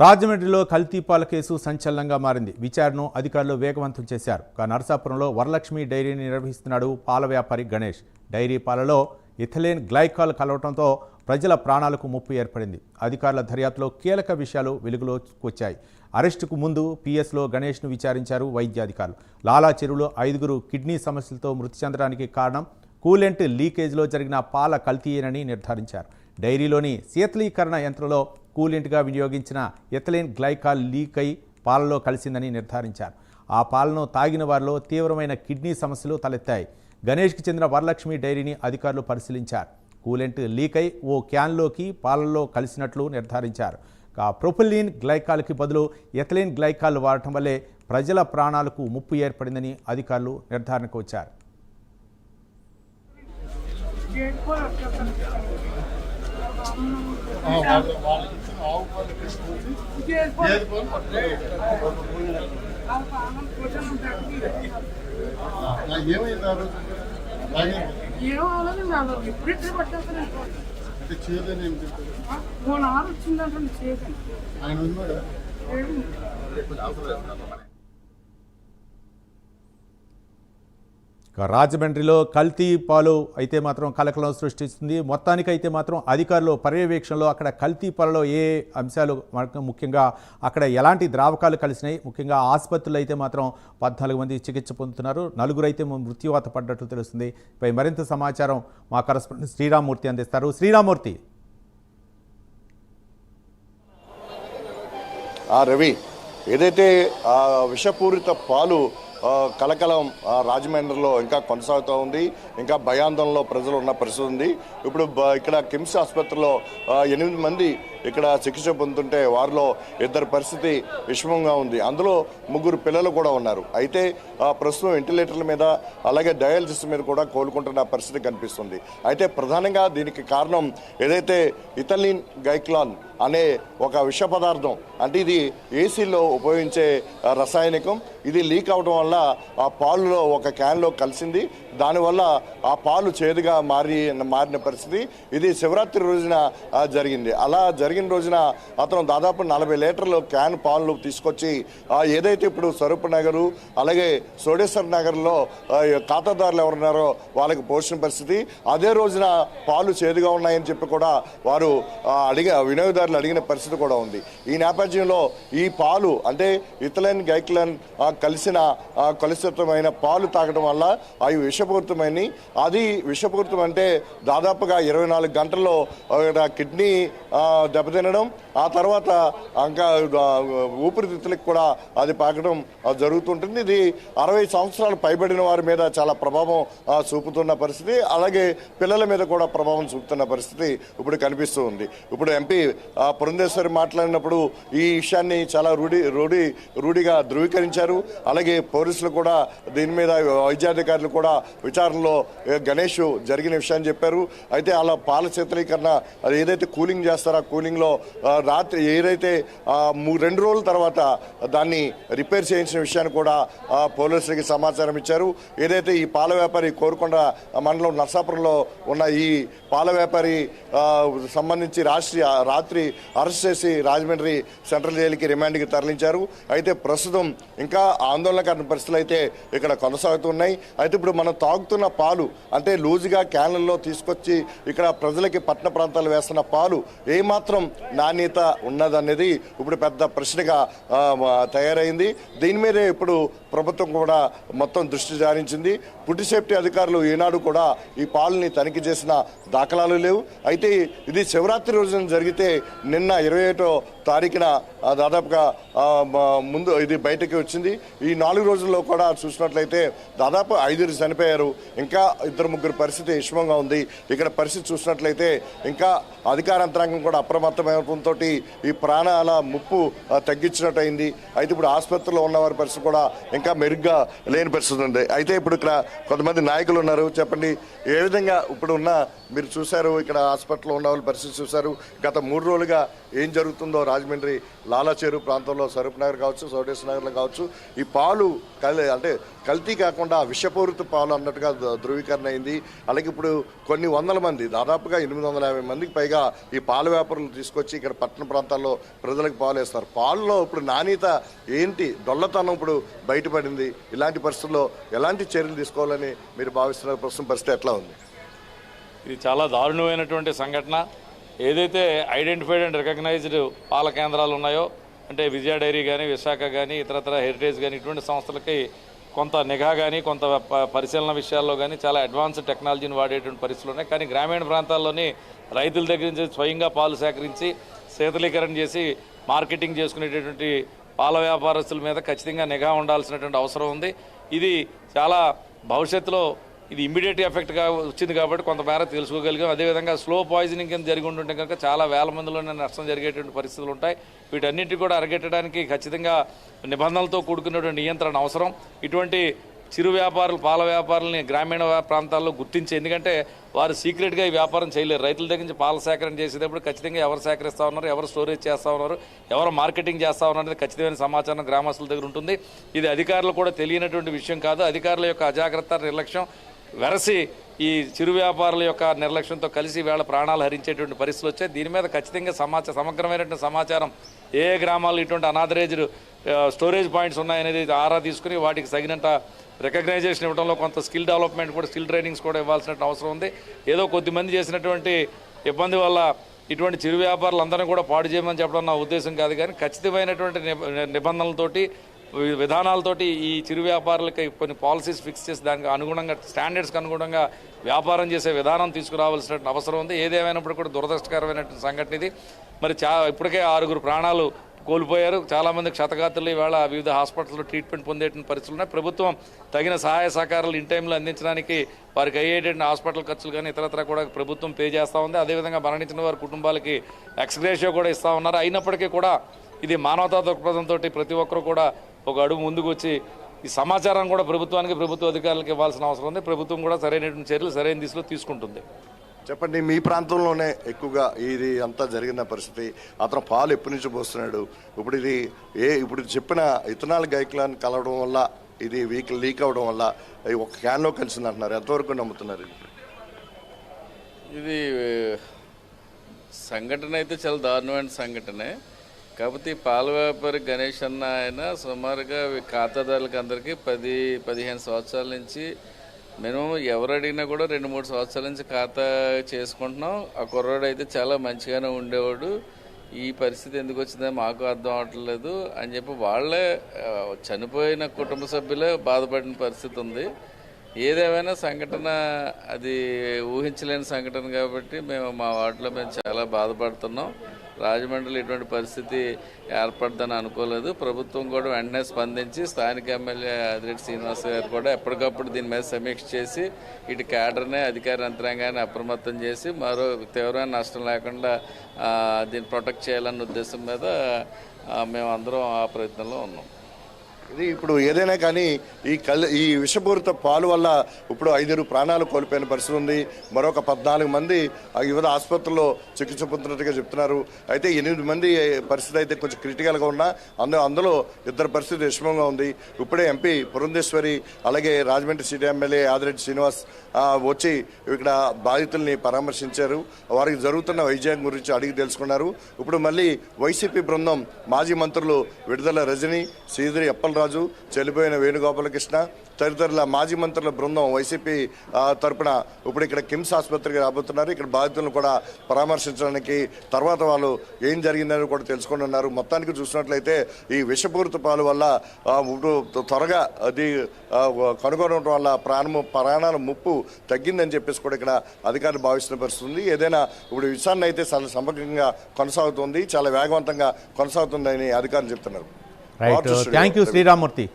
రాజమండ్రిలో కల్తీ పాల కేసు సంచలనంగా మారింది. విచారణను అధికారులు వేగవంతం చేశారు. నరసాపురంలో వరలక్ష్మి డైరీని నిర్వహిస్తున్నాడు పాల వ్యాపారి గణేష్. డైరీ పాలలో ఇథిలీన్ గ్లైకాల్ కలవడంతో ప్రజల ప్రాణాలకు ముప్పు ఏర్పడింది. అధికారుల దర్యాప్తులో కీలక విషయాలు వెలుగులోకి వచ్చాయి. అరెస్టుకు ముందు పిఎస్లో గణేష్ను విచారించారు వైద్యాధికారులు. లాలా చెరువులో 5గురు కిడ్నీ సమస్యలతో మృతి చెందడానికి కారణం కూలెంట్ లీకేజ్లో జరిగిన పాల కల్తీయేనని నిర్ధారించారు. డైరీలోని శీతలీకరణ యంత్రంలో కూలెంట్గా వినియోగించిన ఎథిలీన్ గ్లైకాల్ లీక్ అయి పాలలో కలిసిందని నిర్ధారించారు. ఆ పాలను తాగిన వారిలో తీవ్రమైన కిడ్నీ సమస్యలు తలెత్తాయి. గణేష్కి చెందిన వరలక్ష్మి డైరీని అధికారులు పరిశీలించారు. కూలెంట్ లీక్ అయి ఓ క్యాన్లోకి పాలల్లో కలిసినట్లు నిర్ధారించారు. ప్రొపిలీన్ గ్లైకాల్కి బదులు ఎథిలీన్ గ్లైకాల్ వాడటం వల్లే ప్రజల ప్రాణాలకు ముప్పు ఏర్పడిందని అధికారులు నిర్ధారణకు వచ్చారు. రాజమండ్రిలో కల్తీ పాలు అయితే మాత్రం కలకలం సృష్టిస్తుంది. మొత్తానికైతే మాత్రం అధికారులు పర్యవేక్షణలో అక్కడ కల్తీ పాలలో ఏ అంశాలు ముఖ్యంగా అక్కడ ఎలాంటి ద్రావకాలు కలిసినాయి, ముఖ్యంగా ఆసుపత్రులు అయితే మాత్రం 14 మంది చికిత్స పొందుతున్నారు. 4 అయితే మృత్యువాత పడ్డట్లు తెలుస్తుంది. పై మరింత సమాచారం మా కరెస్పాండెంట్ శ్రీరామ్మూర్తి అందిస్తారు. శ్రీరామ్మూర్తి. రవి, ఏదైతే విషపూరిత పాలు కలకలం రాజమండ్రిలో ఇంకా కొనసాగుతూ ఉంది. ఇంకా భయాందోళనలో ప్రజలు ఉన్న పరిస్థితి ఉంది. ఇప్పుడు ఇక్కడ కిమ్స్ ఆసుపత్రిలో 8 మంది ఇక్కడ చికిత్స పొందుతుంటే వారిలో 2 పరిస్థితి విషమంగా ఉంది. అందులో 3 పిల్లలు కూడా ఉన్నారు. అయితే ప్రస్తుతం వెంటిలేటర్ల మీద అలాగే డయాలసిస్ మీద కూడా కోలుకుంటున్న పరిస్థితి కనిపిస్తుంది. అయితే ప్రధానంగా దీనికి కారణం ఏదైతే ఇథిలీన్ గ్లైకాల్ అనే ఒక విష పదార్థం, అంటే ఇది ఏసీలో ఉపయోగించే రసాయనికం. ఇది లీక్ అవడం వల్ల ఆ పాలులో ఒక క్యాన్లో కలిసింది. దానివల్ల ఆ పాలు చేదుగా మారిన పరిస్థితి. ఇది శివరాత్రి రోజున జరిగింది. అలా జరిగిన రోజున అతను దాదాపు 40 లీటర్లు క్యాన్ పాలు తీసుకొచ్చి ఏదైతే ఇప్పుడు స్వరూప్ నగరు అలాగే సోడేశ్వర్ నగర్లో ఖాతాదారులు ఎవరున్నారో వాళ్ళకి పోషణ పరిస్థితి. అదే రోజున పాలు చేదుగా ఉన్నాయని చెప్పి కూడా వారు వినియోగదారులు అడిగిన పరిస్థితి కూడా ఉంది. ఈ నేపథ్యంలో ఈ పాలు అంటే ఇథిలీన్ గ్లైకాల్ కలిసిన కలుషితమైన పాలు తాగడం వల్ల అవి విషపూరితమైనవి. అది విషపూరితం అంటే దాదాపుగా 24 గంటల్లో కిడ్నీ దెబ్బతినడం, ఆ తర్వాత ఇంకా ఊపిరితిత్తులకు కూడా అది పాకడం జరుగుతుంటుంది. ఇది 60 సంవత్సరాలు పైబడిన వారి మీద చాలా ప్రభావం చూపుతున్న పరిస్థితి, అలాగే పిల్లల మీద కూడా ప్రభావం చూపుతున్న పరిస్థితి ఇప్పుడు కనిపిస్తూ ఉంది. ఇప్పుడు ఎంపీ పురంధేశ్వరి మాట్లాడినప్పుడు ఈ విషయాన్ని చాలా రూఢిగా ధృవీకరించారు. అలాగే పోలీసులు కూడా దీని మీద వైద్యాధికారులు కూడా విచారణలో గణేష్ జరిగిన విషయాన్ని చెప్పారు. అయితే అలా పాల శీతలీకరణ అది ఏదైతే కూలింగ్ చేస్తారో ఆ కూలింగ్లో రాత్రి ఏదైతే 2 రోజుల తర్వాత దాన్ని రిపేర్ చేయించిన విషయాన్ని కూడా పోలీసులకి సమాచారం ఇచ్చారు. ఏదైతే ఈ పాల వ్యాపారి కోరుకొండ మండలం నరసాపురంలో ఉన్న ఈ పాల వ్యాపారి సంబంధించి రాత్రి అరెస్ట్ చేసి రాజమండ్రి సెంట్రల్ జైలుకి రిమాండ్కి తరలించారు. అయితే ప్రస్తుతం ఇంకా ఆందోళనకరణ పరిస్థితులు అయితే ఇక్కడ కొనసాగుతున్నాయి. అయితే ఇప్పుడు మనం తాగుతున్న పాలు అంటే లూజుగా క్యాన్లలో తీసుకొచ్చి ఇక్కడ ప్రజలకి పట్టణ ప్రాంతాలు వేస్తున్న పాలు ఏమాత్రం నాణ్యత ఉన్నదనేది ఇప్పుడు పెద్ద ప్రశ్నగా తయారైంది. దీని మీదే ఇప్పుడు ప్రభుత్వం కూడా మొత్తం దృష్టి సారించింది. ఫుడ్ సేఫ్టీ అధికారులు ఈనాడు కూడా ఈ పాలని తనిఖీ చేసిన దాఖలాలు లేవు. అయితే ఇది శివరాత్రి రోజున జరిగితే నిన్న 21వ తారీఖున దాదాపుగా ముందు ఇది బయటకి వచ్చింది. ఈ 4 రోజుల్లో కూడా చూసినట్లయితే దాదాపు 5 చనిపోయారు. ఇంకా 2-3 పరిస్థితి విషమంగా ఉంది. ఇక్కడ పరిస్థితి చూసినట్లయితే ఇంకా అధికార యంత్రాంగం కూడా అప్రమత్తమవడంతో ఈ ప్రాణాల ముప్పు తగ్గించినట్టు అయింది. అయితే ఇప్పుడు ఆసుపత్రిలో ఉన్న వారి పరిస్థితి కూడా ఇంకా మెరుగ్గా లేని పరిస్థితి ఉంది. అయితే ఇప్పుడు ఇక్కడ కొంతమంది నాయకులు ఉన్నారు. చెప్పండి, ఏ విధంగా ఇప్పుడు ఉన్న మీరు చూశారు, ఇక్కడ హాస్పిటల్లో ఉన్న వాళ్ళ పరిస్థితి చూశారు. గత 3 రోజులుగా ఏం జరుగుతుందో రాజమండ్రి లాలా చెరువు ప్రాంతంలో స్వరూప్ నగర్ కావచ్చు, సోడేశ్వర నగర్లో కావచ్చు, ఈ పాలు అంటే కల్తీ కాకుండా విషపూరిత పాలు అన్నట్టుగా ధృవీకరణ అయింది. అలాగే ఇప్పుడు కొన్ని వందల మంది దాదాపుగా 850 మందికి పైగా ఈ పాల వ్యాపారులు తీసుకొచ్చి ఇక్కడ పట్టణ ప్రాంతాల్లో ప్రజలకు పాలు వేస్తారు. పాలలో ఇప్పుడు నాణ్యత ఏంటి, డొల్లతనం ఇప్పుడు బయటపడింది. ఇలాంటి పరిస్థితుల్లో ఎలాంటి చర్యలు తీసుకోవాలని మీరు భావిస్తున్నారు? ప్రస్తుతం పరిస్థితి ఎట్లా ఉంది? ఇది చాలా దారుణమైనటువంటి సంఘటన. ఏదైతే ఐడెంటిఫైడ్ అండ్ రికగ్నైజ్డ్ పాల కేంద్రాలు ఉన్నాయో, అంటే విజయ డైరీ కానీ, విశాఖ కానీ, ఇతరతర హెరిటేజ్ కానీ, ఇటువంటి సంస్థలకి కొంత నిఘా కానీ, కొంత పరిశీలన విషయాల్లో కానీ చాలా అడ్వాన్స్డ్ టెక్నాలజీని వాడేటువంటి పరిస్థితులు ఉన్నాయి. కానీ గ్రామీణ ప్రాంతాల్లోని రైతుల దగ్గర నుంచి స్వయంగా పాలు సేకరించి శీతలీకరణ చేసి మార్కెటింగ్ చేసుకునేటటువంటి పాల వ్యాపారస్తుల మీద ఖచ్చితంగా నిఘా ఉండాల్సినటువంటి అవసరం ఉంది. ఇది చాలా భవిష్యత్తులో ఇది ఇమ్మీడియట్ ఎఫెక్ట్గా వచ్చింది కాబట్టి కొంతమేర తెలుసుకోగలిగాం. అదేవిధంగా స్లో పాయిజనింగ్ కింద జరిగి ఉంటుంటే కనుక చాలా వేల మందిలోనే నష్టం జరిగేటువంటి పరిస్థితులు ఉంటాయి. వీటన్నిటి కూడా అరికట్టడానికి ఖచ్చితంగా నిబంధనలతో కూడుకున్నటువంటి నియంత్రణ అవసరం. ఇటువంటి చిరు వ్యాపారులు, పాల వ్యాపారులని గ్రామీణ ప్రాంతాల్లో గుర్తించి, ఎందుకంటే వారు సీక్రెట్గా ఈ వ్యాపారం చేయలేరు. రైతుల దగ్గర నుంచి పాల సేకరణ చేసేటప్పుడు ఖచ్చితంగా ఎవరు సేకరిస్తూ ఉన్నారు, ఎవరు స్టోరేజ్ చేస్తూ ఉన్నారు, ఎవరు మార్కెటింగ్ చేస్తూ ఉన్నారు అనేది ఖచ్చితమైన సమాచారం గ్రామస్తుల దగ్గర ఉంటుంది. ఇది అధికారులు కూడా తెలియనటువంటి విషయం కాదు. అధికారుల యొక్క అజాగ్రత్త, నిర్లక్ష్యం వెరసి ఈ చిరు వ్యాపారుల యొక్క నిర్లక్ష్యంతో కలిసి వేళ ప్రాణాలు హరించేటువంటి పరిస్థితులు వచ్చాయి. దీని మీద ఖచ్చితంగా సమగ్రమైనటువంటి సమాచారం ఏ గ్రామాల్లో ఇటువంటి అనాథరైజ్డ్ స్టోరేజ్ పాయింట్స్ ఉన్నాయనేది ఆరా తీసుకుని వాటికి తగినంత రికగ్నైజేషన్ ఇవ్వడంలో కొంత స్కిల్ డెవలప్మెంట్ కూడా, స్కిల్ ట్రైనింగ్స్ కూడా ఇవ్వాల్సిన అవసరం ఉంది. ఏదో కొద్దిమంది చేసినటువంటి ఇబ్బంది వల్ల ఇటువంటి చిరు వ్యాపారులు అందరినీ కూడా పాడు చేయమని చెప్పడం నా ఉద్దేశం కాదు. కానీ ఖచ్చితమైనటువంటి నిబంధనలతోటి, విధానాలతోటి ఈ చిరు వ్యాపారులకి కొన్ని పాలసీస్ ఫిక్స్ చేసి దానికి అనుగుణంగా, స్టాండర్డ్స్కి అనుగుణంగా వ్యాపారం చేసే విధానం తీసుకురావాల్సిన అవసరం ఉంది. ఏదేమైనప్పుడు కూడా దురదృష్టకరమైనటువంటి సంఘటన ఇది. మరి ఇప్పటికే 6 ప్రాణాలు కోల్పోయారు. చాలామంది క్షతగాత్రులు ఇవాళ వివిధ హాస్పిటల్లో ట్రీట్మెంట్ పొందేటువంటి పరిస్థితులు ఉన్నాయి. ప్రభుత్వం తగిన సహాయ సహకారాలు ఇన్ టైంలో అందించడానికి వారికి అయ్యేటువంటి హాస్పిటల్ ఖర్చులు కానీ ఇతరత్ర కూడా ప్రభుత్వం పే చేస్తూ ఉంది. అదేవిధంగా మరణించిన వారి కుటుంబాలకి ఎక్స్గ్రేషియో కూడా ఇస్తూ ఉన్నారు. అయినప్పటికీ కూడా ఇది మానవతా దృక్పథంతో ప్రతి ఒక్కరు కూడా ఒక అడుగు ముందుకు వచ్చి ఈ సమాచారం కూడా ప్రభుత్వానికి, ప్రభుత్వ అధికారులకు ఇవ్వాల్సిన అవసరం ఉంది. ప్రభుత్వం కూడా సరైనటువంటి చర్యలు సరైన దిశలో తీసుకుంటుంది. చెప్పండి, మీ ప్రాంతంలోనే ఎక్కువగా ఇది అంతా జరిగిన పరిస్థితి. అతను పాలు ఎప్పటి నుంచి పోస్తున్నాడు? ఇప్పుడు ఇది ఇప్పుడు చెప్పిన ఇథనాల్ గైక్లాన్ కలవడం వల్ల ఇది లీక్ అవడం వల్ల ఒక క్యాన్లో కలిసింది అంటున్నారు. ఎంతవరకు నమ్ముతున్నారు? ఇది సంఘటన అయితే చాలా దారుణమైన సంఘటనే. కాకపోతే పాల వ్యాపారి గణేష్ అన్న ఆయన సుమారుగా ఖాతాదారులకి అందరికీ 10-15 సంవత్సరాల నుంచి మినిమం ఎవరు అడిగినా కూడా 2-3 సంవత్సరాల నుంచి ఖాతా చేసుకుంటున్నాం. ఆ కుర్రాడు అయితే చాలా మంచిగానే ఉండేవాడు. ఈ పరిస్థితి ఎందుకు వచ్చిందో మాకు అర్థం అవట్లేదు అని చెప్పి వాళ్ళే చనిపోయిన కుటుంబ సభ్యులే బాధపడిన పరిస్థితి ఉంది. ఏదేమైనా సంఘటన అది ఊహించలేని సంఘటన కాబట్టి మా వార్డులో మేము చాలా బాధపడుతున్నాం. రాజమండ్రిలో ఇటువంటి పరిస్థితి ఏర్పడదని అనుకోలేదు. ప్రభుత్వం కూడా వెంటనే స్పందించి స్థానిక ఎమ్మెల్యే ఆదిరెడ్డి శ్రీనివాస్ గారు కూడా ఎప్పటికప్పుడు దీని మీద సమీక్ష చేసి ఇటు క్యాడర్ని, అధికార యంత్రాంగాన్ని అప్రమత్తం చేసి మరో తీవ్రమైన నష్టం లేకుండా దీన్ని ప్రొటెక్ట్ చేయాలన్న ఉద్దేశం మీద మేము అందరం ఆ ప్రయత్నంలో ఉన్నాం. ఇది ఇప్పుడు ఏదైనా కానీ ఈ విషపూరిత పాలు వల్ల ఇప్పుడు 5 ప్రాణాలు కోల్పోయిన పరిస్థితి ఉంది. మరొక 14 మంది వివిధ ఆసుపత్రుల్లో చికిత్స పొందుతున్నట్టుగా చెప్తున్నారు. అయితే 8 మంది పరిస్థితి అయితే కొంచెం క్రిటికల్గా ఉన్నా అందులో 2 పరిస్థితి విషమంగా ఉంది. ఇప్పుడే ఎంపీ పురంధేశ్వరి అలాగే రాజమండ్రి సిటీ ఎమ్మెల్యే ఆదిరెడ్డి శ్రీనివాస్ వచ్చి ఇక్కడ బాధితుల్ని పరామర్శించారు. వారికి జరుగుతున్న వైద్యం గురించి అడిగి తెలుసుకున్నారు. ఇప్పుడు మళ్ళీ వైసీపీ బృందం మాజీ మంత్రులు విడుదల రజని, శ్రీధరి అప్పలరాజు, చెల్లిపోయిన వేణుగోపాలకృష్ణ తదితరుల మాజీ మంత్రుల బృందం వైసీపీ తరపున ఇప్పుడు ఇక్కడ కిమ్స్ ఆసుపత్రికి రాబోతున్నారు. ఇక్కడ బాధితులను కూడా పరామర్శించడానికి, తర్వాత వాళ్ళు ఏం జరిగిందని కూడా తెలుసుకుంటున్నారు. మొత్తానికి చూసినట్లయితే ఈ విషపూరిత పాలు వల్ల త్వరగా అది కనుగొనడం వల్ల ప్రాణాల ముప్పు తగ్గిందని చెప్పేసి కూడా ఇక్కడ అధికారులు భావిస్తున్న పరిస్థితి ఉంది. ఏదైనా ఇప్పుడు విషయాన్ని అయితే చాలా సమగ్రంగా కొనసాగుతుంది, చాలా వేగవంతంగా కొనసాగుతుందని అధికారులు చెప్తున్నారు. Right, thank you Sriramurthy.